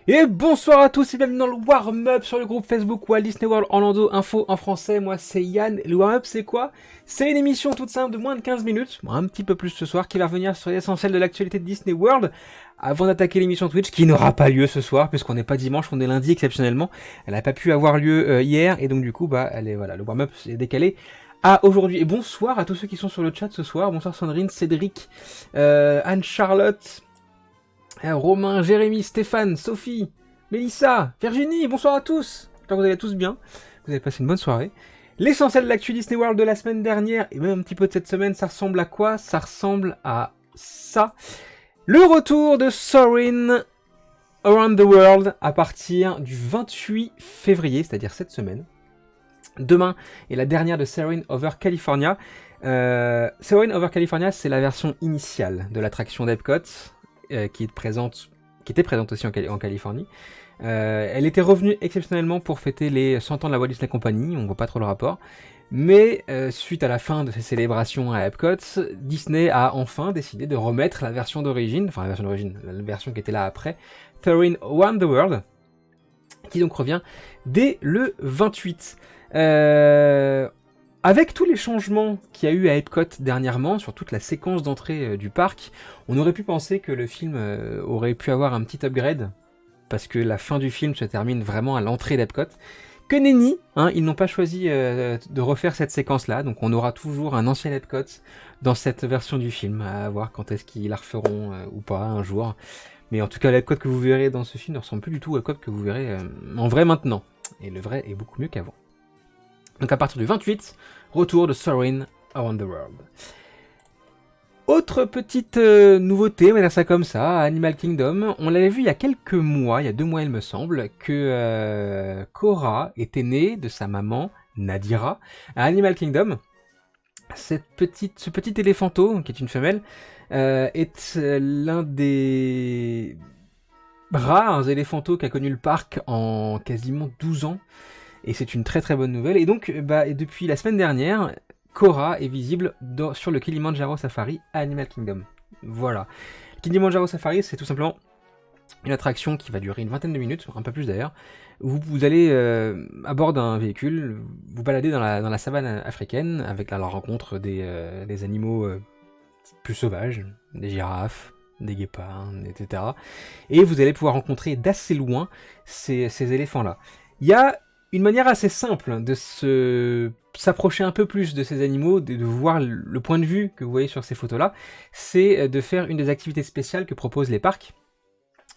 Et bonsoir à tous et bienvenue dans le warm-up sur le groupe Facebook Walt Disney World Orlando Info en français. Moi c'est Yann. Et le warm-up c'est quoi? C'est une émission toute simple de moins de 15 minutes, bon, un petit peu plus ce soir, qui va revenir sur l'essentiel de l'actualité de Disney World avant d'attaquer l'émission Twitch qui n'aura pas lieu ce soir puisqu'on n'est pas dimanche, on est lundi exceptionnellement. Elle n'a pas pu avoir lieu hier et donc du coup voilà, le warm-up est décalé à aujourd'hui. Et bonsoir à tous ceux qui sont sur le chat ce soir. Bonsoir Sandrine, Cédric, Anne-Charlotte, Romain, Jérémy, Stéphane, Sophie, Mélissa, Virginie, bonsoir à tous. J'espère que vous allez tous bien, vous avez passé une bonne soirée. L'essentiel de l'actu Disney World de la semaine dernière, et même un petit peu de cette semaine, ça ressemble à quoi? Ça ressemble à ça. Le retour de Soarin' Around the World à partir du 28 février, c'est-à-dire cette semaine. Demain est la dernière de Soarin' Over California. Soarin' Over California, c'est la version initiale de l'attraction d'Epcot, qui était présente aussi en Californie. Elle était revenue exceptionnellement pour fêter les 100 ans de la Walt Disney Company, on voit pas trop le rapport. Mais suite à la fin de ces célébrations à Epcot, Disney a enfin décidé de remettre la version d'origine, la version qui était là après, Soarin' Around the World, qui donc revient dès le 28. Avec tous les changements qu'il y a eu à Epcot dernièrement, sur toute la séquence d'entrée du parc, on aurait pu penser que le film aurait pu avoir un petit upgrade, parce que la fin du film se termine vraiment à l'entrée d'Epcot. Que nenni, hein, ils n'ont pas choisi de refaire cette séquence-là, donc on aura toujours un ancien Epcot dans cette version du film, à voir quand est-ce qu'ils la referont ou pas un jour. Mais en tout cas, l'Epcot que vous verrez dans ce film ne ressemble plus du tout au Epcot que vous verrez en vrai maintenant. Et le vrai est beaucoup mieux qu'avant. Donc à partir du 28, retour de Soarin' Around the World. Autre petite nouveauté, on va dire ça comme ça, à Animal Kingdom, on l'avait vu il y a quelques mois, il y a 2 mois il me semble, que Korra était née de sa maman Nadira à Animal Kingdom. Ce petit éléphanto, qui est une femelle, est l'un des rares éléphantos qu'a connu le parc en quasiment 12 ans. Et c'est une très très bonne nouvelle. Et donc, depuis la semaine dernière, Korra est visible sur le Kilimanjaro Safari à Animal Kingdom. Voilà. Le Kilimanjaro Safari, c'est tout simplement une attraction qui va durer une vingtaine de minutes, un peu plus d'ailleurs. Vous allez à bord d'un véhicule, vous baladez dans la savane africaine avec la rencontre des animaux plus sauvages, des girafes, des guépards, etc. Et vous allez pouvoir rencontrer d'assez loin ces éléphants-là. Il y a une manière assez simple de s'approcher un peu plus de ces animaux, de voir le point de vue que vous voyez sur ces photos-là, c'est de faire une des activités spéciales que proposent les parcs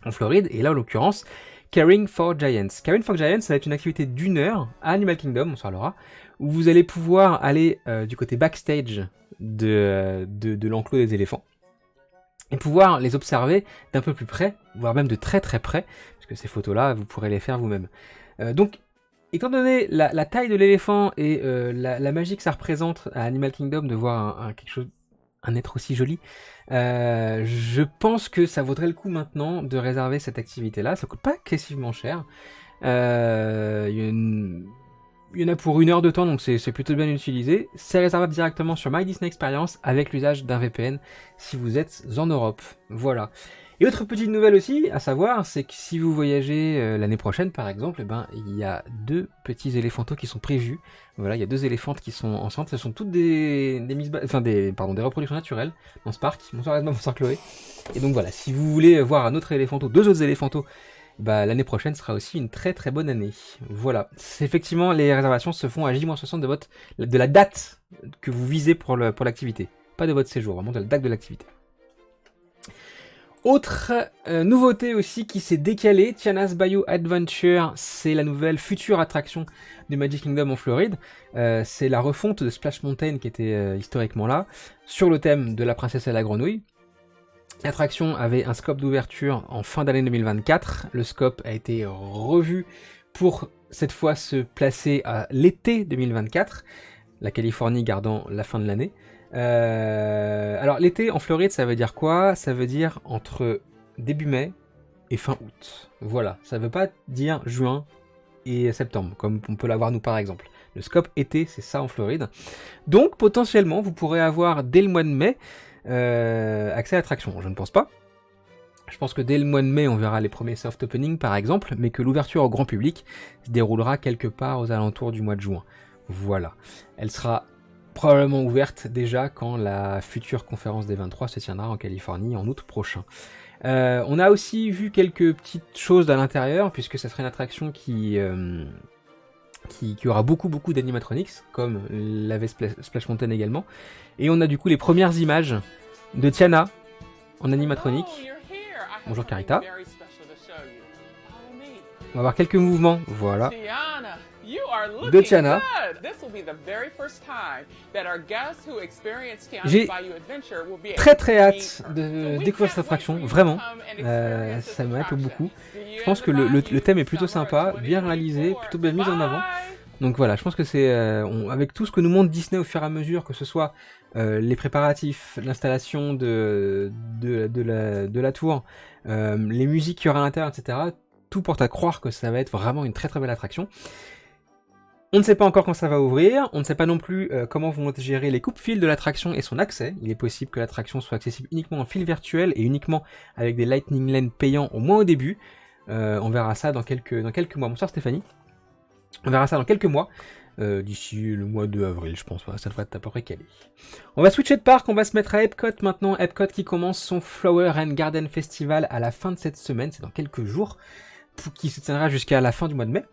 en Floride, et là en l'occurrence, Caring for Giants. Caring for Giants, ça va être une activité d'1 heure à Animal Kingdom, on s'en parlera, où vous allez pouvoir aller du côté backstage de l'enclos des éléphants, et pouvoir les observer d'un peu plus près, voire même de très très près, parce que ces photos-là, vous pourrez les faire vous-même. Donc, étant donné la taille de l'éléphant et la magie que ça représente à Animal Kingdom de voir un être aussi joli, je pense que ça vaudrait le coup maintenant de réserver cette activité-là. Ça coûte pas excessivement cher. Il y en a pour 1 heure de temps, donc c'est plutôt bien utilisé. C'est réservable directement sur My Disney Experience avec l'usage d'un VPN si vous êtes en Europe. Voilà. Et autre petite nouvelle aussi, à savoir, c'est que si vous voyagez l'année prochaine, par exemple, il y a 2 petits éléphantos qui sont prévus. Voilà, il y a 2 éléphantes qui sont enceintes. Ce sont toutes des reproductions naturelles dans ce parc. Bonsoir Edmond, bonsoir Chloé. Et donc voilà, si vous voulez voir un autre éléphanto, 2 autres éléphantos, l'année prochaine sera aussi une très très bonne année. Voilà. Effectivement, les réservations se font à J-60 de la date que vous visez pour l'activité. Pas de votre séjour, vraiment de la date de l'activité. Autre nouveauté aussi qui s'est décalée, Tiana's Bayou Adventure, c'est la nouvelle future attraction du Magic Kingdom en Floride. C'est la refonte de Splash Mountain qui était historiquement là, sur le thème de la princesse et la grenouille. L'attraction avait un scope d'ouverture en fin d'année 2024. Le scope a été revu pour cette fois se placer à l'été 2024, la Californie gardant la fin de l'année. Alors l'été en Floride, ça veut dire quoi? Ça veut dire entre début mai et fin août. Voilà, ça veut pas dire juin et septembre, comme on peut l'avoir nous par exemple. Le scope été, c'est ça en Floride. Donc potentiellement, vous pourrez avoir dès le mois de mai accès à l'attraction. Je ne pense pas. Je pense que dès le mois de mai, on verra les premiers soft openings par exemple, mais que l'ouverture au grand public se déroulera quelque part aux alentours du mois de juin. Voilà. Elle sera probablement ouverte déjà quand la future conférence des 23 se tiendra en Californie en août prochain. On a aussi vu quelques petites choses à l'intérieur, puisque ça sera une attraction qui aura beaucoup d'animatronics, comme l'avait Splash Mountain également. Et on a du coup les premières images de Tiana en animatronique. Bonjour Carita. On va voir quelques mouvements, voilà, de Tiana. J'ai très hâte de découvrir cette attraction, vraiment. Ça m'hype beaucoup. Je pense que le thème est plutôt sympa, bien réalisé, plutôt bien mis en avant. Donc voilà, je pense que c'est avec tout ce que nous montre Disney au fur et à mesure, que ce soit les préparatifs, l'installation de la tour, les musiques qu'il y aura à l'intérieur, etc. Tout porte à croire que ça va être vraiment une très belle attraction. On ne sait pas encore quand ça va ouvrir, on ne sait pas non plus comment vont être gérés les coupes-fils de l'attraction et son accès. Il est possible que l'attraction soit accessible uniquement en fil virtuel et uniquement avec des Lightning Lane payants au moins au début. On verra ça dans quelques mois. Bonsoir Stéphanie. On verra ça dans quelques mois, d'ici le mois de avril, je pense. Voilà, ça devrait être à peu près calé. On va switcher de parc, on va se mettre à Epcot maintenant. Epcot qui commence son Flower and Garden Festival à la fin de cette semaine, c'est dans quelques jours, qui se tiendra jusqu'à la fin du mois de mai.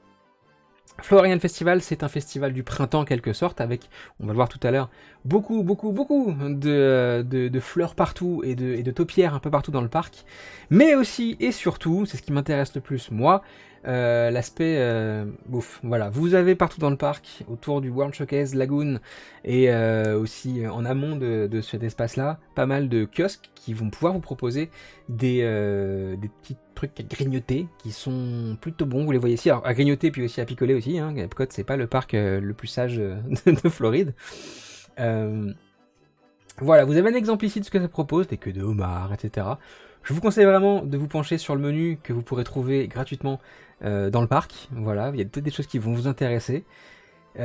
Flower and Festival, c'est un festival du printemps en quelque sorte, avec, on va le voir tout à l'heure, beaucoup de fleurs partout et de taupières un peu partout dans le parc. Mais aussi et surtout, c'est ce qui m'intéresse le plus moi, l'aspect bouffe. Voilà, vous avez partout dans le parc, autour du World Showcase Lagoon et aussi en amont de cet espace-là, pas mal de kiosques qui vont pouvoir vous proposer des petits trucs à grignoter qui sont plutôt bons. Vous les voyez ici, alors à grignoter puis aussi à picoler aussi. Hein. Epcot, c'est pas le parc le plus sage de Floride. Voilà, vous avez un exemple ici de ce que ça propose, des queues de homard, etc. Je vous conseille vraiment de vous pencher sur le menu que vous pourrez trouver gratuitement dans le parc. Voilà, il y a peut-être des choses qui vont vous intéresser.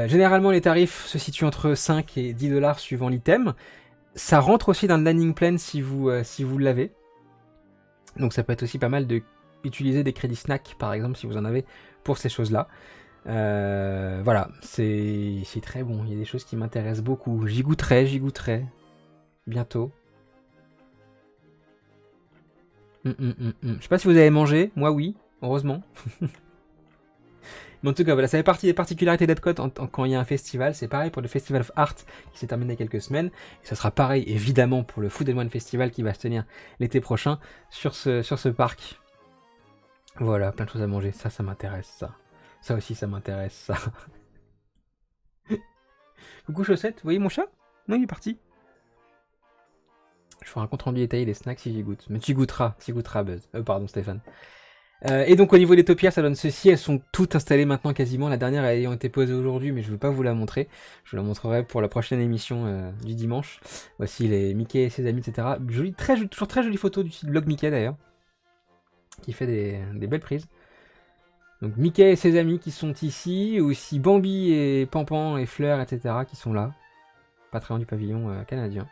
Généralement, les tarifs se situent entre 5 et 10 $ suivant l'item. Ça rentre aussi dans le landing plan si vous l'avez. Donc ça peut être aussi pas mal d'utiliser des crédits snack, par exemple, si vous en avez pour ces choses-là. Voilà, c'est très bon. Il y a des choses qui m'intéressent beaucoup. J'y goûterai. Bientôt. Je sais pas si vous avez mangé, moi oui, heureusement. Mais en tout cas, voilà, ça fait partie des particularités d'Epcot quand il y a un festival. C'est pareil pour le Festival of Art qui s'est terminé il y a quelques semaines. Et ça sera pareil, évidemment, pour le Food and Wine Festival qui va se tenir l'été prochain sur ce parc. Voilà, plein de choses à manger. Ça m'intéresse, ça. Ça aussi, ça m'intéresse, ça. Coucou Chaussette, vous voyez mon chat? Non, il est parti. Je ferai un compte rendu détaillé des snacks si j'y goûte. Mais tu goûteras, Buzz. Pardon, Stéphane. Et donc au niveau des taupières, ça donne ceci. Elles sont toutes installées maintenant quasiment. La dernière ayant été posée aujourd'hui, mais je ne veux pas vous la montrer. Je vous la montrerai pour la prochaine émission du dimanche. Voici les Mickey et ses amis, etc. Toujours très jolie photo du site blog Mickey d'ailleurs, qui fait des belles prises. Donc Mickey et ses amis qui sont ici, aussi Bambi et Pampan et Fleur, etc. qui sont là. Pas très loin du pavillon canadien.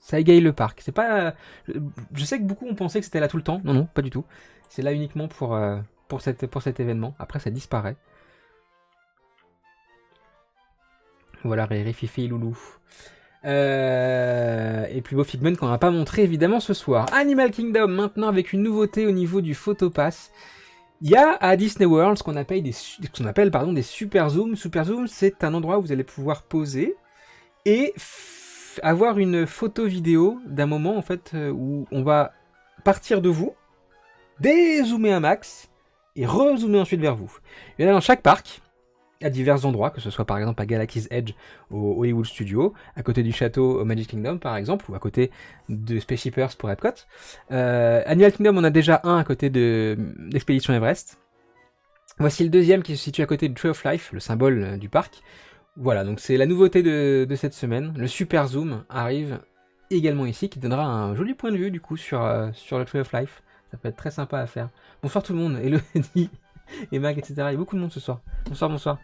Ça égaye le parc. C'est pas. Je sais que beaucoup ont pensé que c'était là tout le temps. Non, pas du tout. C'est là uniquement pour cet événement. Après, ça disparaît. Voilà, Riri, Fifi, Loulou. Et puis beau Figment qu'on n'a pas montré évidemment ce soir. Animal Kingdom maintenant avec une nouveauté au niveau du photopass. Il y a à Disney World ce qu'on appelle des super zooms. Super zoom, c'est un endroit où vous allez pouvoir poser et avoir une photo vidéo d'un moment en fait où on va partir de vous, dézoomer un max et rezoomer ensuite vers vous. Il y en a dans chaque parc, à divers endroits, que ce soit par exemple à Galaxy's Edge au Hollywood Studio, à côté du château au Magic Kingdom par exemple, ou à côté de Spaceship Earth pour Epcot. Animal Kingdom, on a déjà un à côté de l'Expédition Everest. Voici le deuxième qui se situe à côté du Tree of Life, le symbole du parc. Voilà, donc c'est la nouveauté de cette semaine. Le Super Zoom arrive également ici, qui donnera un joli point de vue du coup sur le Tree of Life. Ça peut être très sympa à faire. Bonsoir tout le monde, Elodie et Mag, etc. Il y a beaucoup de monde ce soir. Bonsoir.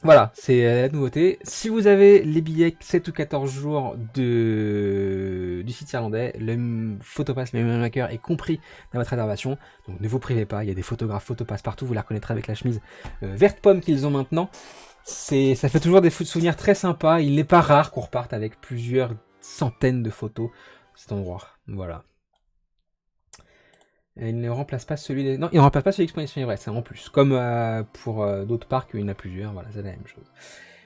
Voilà, c'est la nouveauté. Si vous avez les billets 7 ou 14 jours du site irlandais, le Photopass, le Maker est compris dans votre réservation. Donc ne vous privez pas, il y a des photographes Photopass partout, vous la reconnaîtrez avec la chemise verte pomme qu'ils ont maintenant. Ça fait toujours des souvenirs très sympas. Il n'est pas rare qu'on reparte avec plusieurs centaines de photos de cet endroit. Voilà. Et il ne remplace pas celui des... Non, il ne remplace pas celui d'Exposition Everest, c'est en plus. Comme pour d'autres parcs, il y en a plusieurs, voilà, c'est la même chose.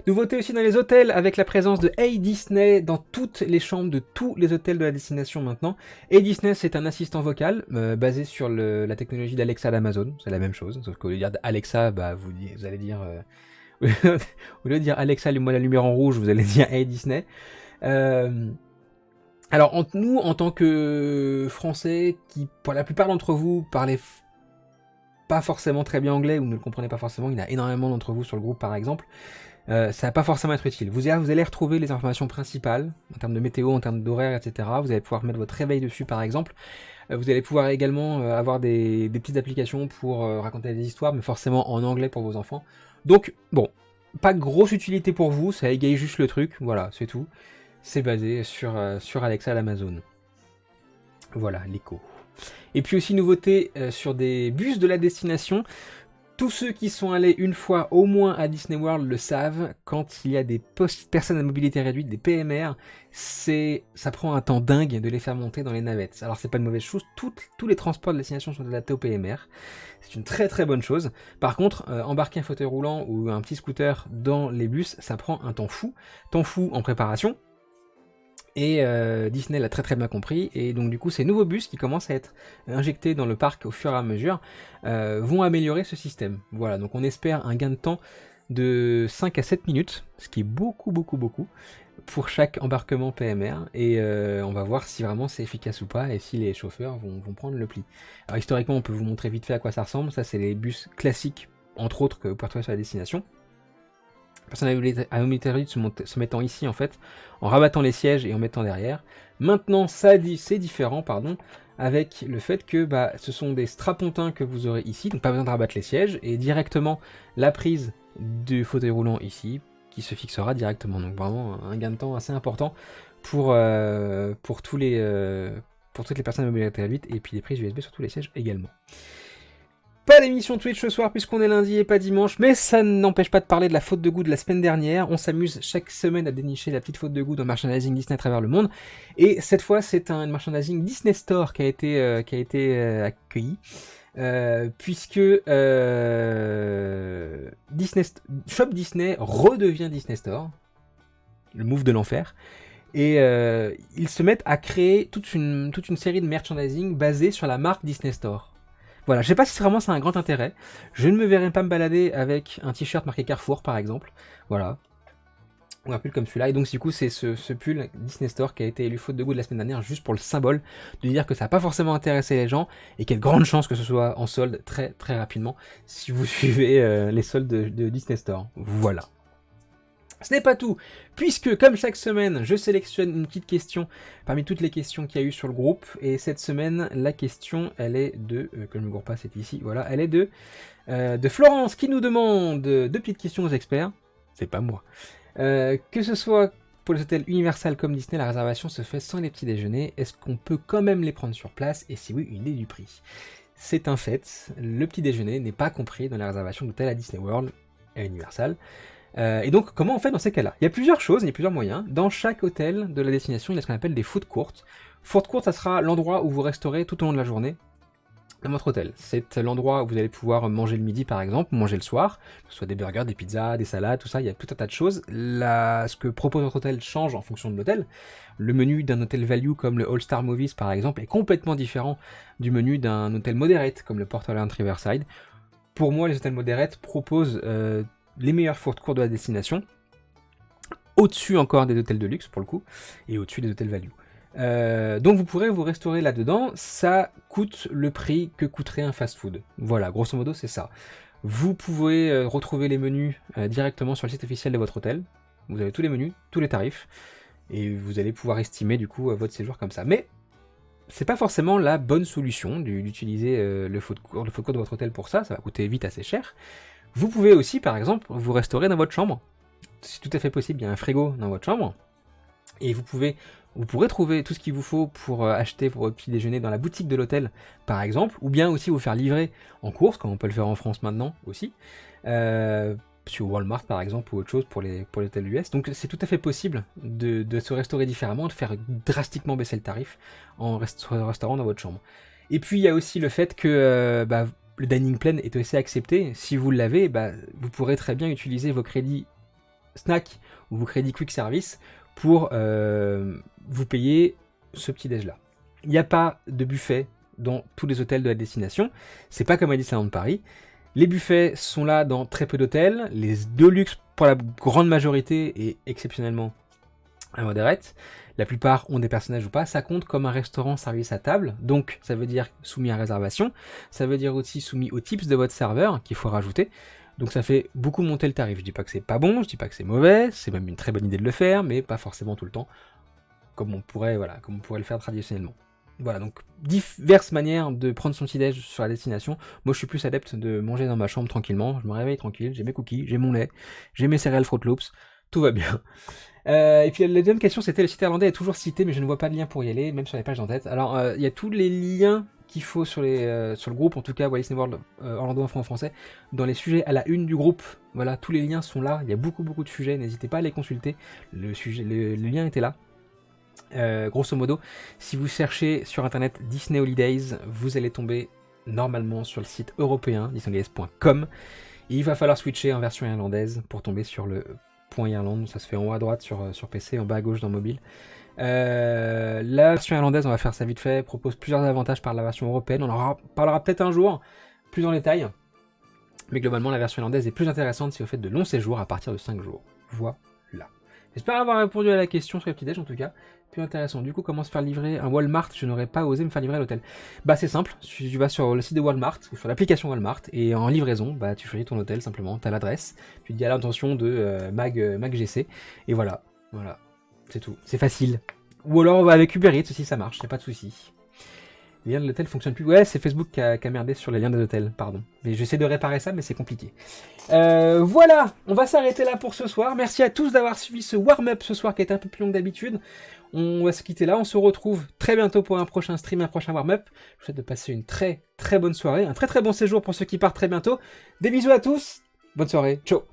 Nouveauté aussi dans les hôtels, avec la présence de Hey Disney dans toutes les chambres de tous les hôtels de la destination maintenant. Hey Disney, c'est un assistant vocal basé sur la technologie d'Alexa d'Amazon, c'est la même chose, sauf qu'au lieu de dire Alexa, bah, vous allez dire... au lieu de dire Alexa, allume-moi la lumière en rouge, vous allez dire Hey Disney. Alors, nous, en tant que Français, qui, pour la plupart d'entre vous, parlez pas forcément très bien anglais, ou ne le comprenez pas forcément, il y en a énormément d'entre vous sur le groupe, par exemple, ça va pas forcément être utile. Vous allez retrouver les informations principales, en termes de météo, en termes d'horaire, etc. Vous allez pouvoir mettre votre réveil dessus, par exemple. Vous allez pouvoir également avoir des petites applications pour raconter des histoires, mais forcément en anglais pour vos enfants. Donc, bon, pas grosse utilité pour vous, ça égaye juste le truc, voilà, c'est tout. C'est basé sur Alexa d'Amazon. Voilà, l'écho. Et puis aussi nouveauté sur des bus de la destination. Tous ceux qui sont allés une fois au moins à Disney World le savent, quand il y a des personnes à mobilité réduite, des PMR, ça prend un temps dingue de les faire monter dans les navettes. Alors c'est pas une mauvaise chose, tous les transports de destination sont adaptés au PMR. C'est une très très bonne chose. Par contre, embarquer un fauteuil roulant ou un petit scooter dans les bus, ça prend un temps fou en préparation. Et Disney l'a très très bien compris, et donc du coup ces nouveaux bus qui commencent à être injectés dans le parc au fur et à mesure vont améliorer ce système. Voilà, donc on espère un gain de temps de 5 à 7 minutes, ce qui est beaucoup pour chaque embarquement PMR, et on va voir si vraiment c'est efficace ou pas, et si les chauffeurs vont prendre le pli. Alors historiquement on peut vous montrer vite fait à quoi ça ressemble, ça c'est les bus classiques, entre autres que vous pouvez retrouver sur la destination. Personne à mobilité réduite se mettant ici en fait, en rabattant les sièges et en mettant derrière. Maintenant c'est différent avec le fait que ce sont des strapontins que vous aurez ici, donc pas besoin de rabattre les sièges, et directement la prise du fauteuil roulant ici, qui se fixera directement. Donc vraiment un gain de temps assez important pour toutes les personnes à mobilité réduite, et puis les prises USB sur tous les sièges également. Pas d'émission Twitch ce soir puisqu'on est lundi et pas dimanche, mais ça n'empêche pas de parler de la faute de goût de la semaine dernière. On s'amuse chaque semaine à dénicher la petite faute de goût dans le merchandising Disney à travers le monde. Et cette fois, c'est un merchandising Disney Store qui a été accueilli. Puisque Shop Disney redevient Disney Store. Le move de l'enfer. Et ils se mettent à créer toute une série de merchandising basée sur la marque Disney Store. Voilà, je sais pas si vraiment c'est un grand intérêt. Je ne me verrai pas me balader avec un t-shirt marqué Carrefour par exemple. Voilà. Ou un pull comme celui-là. Et donc du coup c'est ce pull Disney Store qui a été élu faute de goût de la semaine dernière, juste pour le symbole de dire que ça n'a pas forcément intéressé les gens et qu'il y a de grandes chances que ce soit en solde très très rapidement si vous suivez les soldes de Disney Store. Voilà. Ce n'est pas tout, puisque comme chaque semaine, je sélectionne une petite question parmi toutes les questions qu'il y a eu sur le groupe, et cette semaine, la question, elle est de, que je ne me gourre pas, c'est ici, voilà, elle est de Florence, qui nous demande deux petites questions aux experts, c'est pas moi, que ce soit pour les hôtels Universal comme Disney, la réservation se fait sans les petits déjeuners, est-ce qu'on peut quand même les prendre sur place, et si oui, une idée du prix? C'est un fait, le petit déjeuner n'est pas compris dans la réservation d'hôtel à Disney World et à Universal. Et donc, comment on fait dans ces cas-là? Il y a plusieurs choses, il y a plusieurs moyens. Dans chaque hôtel de la destination, il y a ce qu'on appelle des food courts. Food court, ça sera l'endroit où vous resterez tout au long de la journée dans votre hôtel. C'est l'endroit où vous allez pouvoir manger le midi, par exemple, manger le soir, que ce soit des burgers, des pizzas, des salades, tout ça, il y a tout un tas de choses. Ce que propose votre hôtel change en fonction de l'hôtel. Le menu d'un hôtel value comme le All Star Movies, par exemple, est complètement différent du menu d'un hôtel moderate comme le Portland Riverside. Pour moi, les hôtels moderates proposent les meilleurs food courts de la destination, au-dessus encore des hôtels de luxe pour le coup, et au-dessus des hôtels value. Donc vous pourrez vous restaurer là-dedans, ça coûte le prix que coûterait un fast-food. Voilà, grosso modo c'est ça. Vous pouvez retrouver les menus directement sur le site officiel de votre hôtel, vous avez tous les menus, tous les tarifs, et vous allez pouvoir estimer du coup votre séjour comme ça. Mais c'est pas forcément la bonne solution d'utiliser le food court de votre hôtel pour ça, ça va coûter vite assez cher. Vous pouvez aussi, par exemple, vous restaurer dans votre chambre. C'est tout à fait possible, il y a un frigo dans votre chambre. Et vous pourrez trouver tout ce qu'il vous faut pour acheter pour votre petit déjeuner dans la boutique de l'hôtel, par exemple, ou bien aussi vous faire livrer en course, comme on peut le faire en France maintenant aussi, sur Walmart par exemple, ou autre chose pour l'hôtel US. Donc c'est tout à fait possible de se restaurer différemment, de faire drastiquement baisser le tarif en restaurant dans votre chambre. Et puis il y a aussi le fait que le dining plan est aussi accepté. Si vous l'avez, vous pourrez très bien utiliser vos crédits snack ou vos crédits quick service pour vous payer ce petit déj là. Il n'y a pas de buffet dans tous les hôtels de la destination, c'est pas comme à Disneyland Paris. Les buffets sont là dans très peu d'hôtels, les Deluxe pour la grande majorité et exceptionnellement à Moderate. La plupart ont des personnages ou pas, ça compte comme un restaurant service à table, donc ça veut dire soumis à réservation, ça veut dire aussi soumis aux tips de votre serveur qu'il faut rajouter. Donc ça fait beaucoup monter le tarif. Je dis pas que c'est pas bon, je dis pas que c'est mauvais, c'est même une très bonne idée de le faire, mais pas forcément tout le temps, comme on pourrait le faire traditionnellement. Voilà, donc diverses manières de prendre son petit-déj sur la destination. Moi je suis plus adepte de manger dans ma chambre tranquillement, je me réveille tranquille, j'ai mes cookies, j'ai mon lait, j'ai mes céréales Fruit Loops, tout va bien. Et puis la deuxième question c'était le site irlandais est toujours cité mais je ne vois pas de lien pour y aller, même sur les pages en tête. Alors il y a tous les liens qu'il faut sur le groupe, en tout cas Walt Disney World Orlando en français, dans les sujets à la une du groupe. Voilà, tous les liens sont là, il y a beaucoup de sujets, n'hésitez pas à les consulter, le lien était là. Grosso modo, si vous cherchez sur internet Disney Holidays, vous allez tomber normalement sur le site européen, disneyholidays.com, et il va falloir switcher en version irlandaise pour tomber sur le point Irlande, ça se fait en haut à droite sur PC, en bas à gauche dans mobile. La version irlandaise, on va faire ça vite fait, propose plusieurs avantages par la version européenne, on en parlera peut-être un jour, plus en détail, mais globalement la version irlandaise est plus intéressante si vous faites de longs séjours à partir de 5 jours. Voilà. J'espère avoir répondu à la question sur les petits déj en tout cas, plus intéressant. Du coup, comment se faire livrer un Walmart? Je n'aurais pas osé me faire livrer à l'hôtel. C'est simple, tu vas sur le site de Walmart, ou sur l'application Walmart, et en livraison, tu choisis ton hôtel simplement, tu as l'adresse, tu dis à l'intention de Mag GC, et voilà, c'est tout, c'est facile. Ou alors avec Uber Eats aussi ça marche, y a pas de souci. Les liens de l'hôtel fonctionnent plus. Ouais, c'est Facebook qui a merdé sur les liens des hôtels, pardon. Mais j'essaie de réparer ça, mais c'est compliqué. Voilà, on va s'arrêter là pour ce soir. Merci à tous d'avoir suivi ce warm-up ce soir qui a été un peu plus long que d'habitude. On va se quitter là, on se retrouve très bientôt pour un prochain stream, un prochain warm-up. Je vous souhaite de passer une très bonne soirée, un très bon séjour pour ceux qui partent très bientôt. Des bisous à tous, bonne soirée, ciao.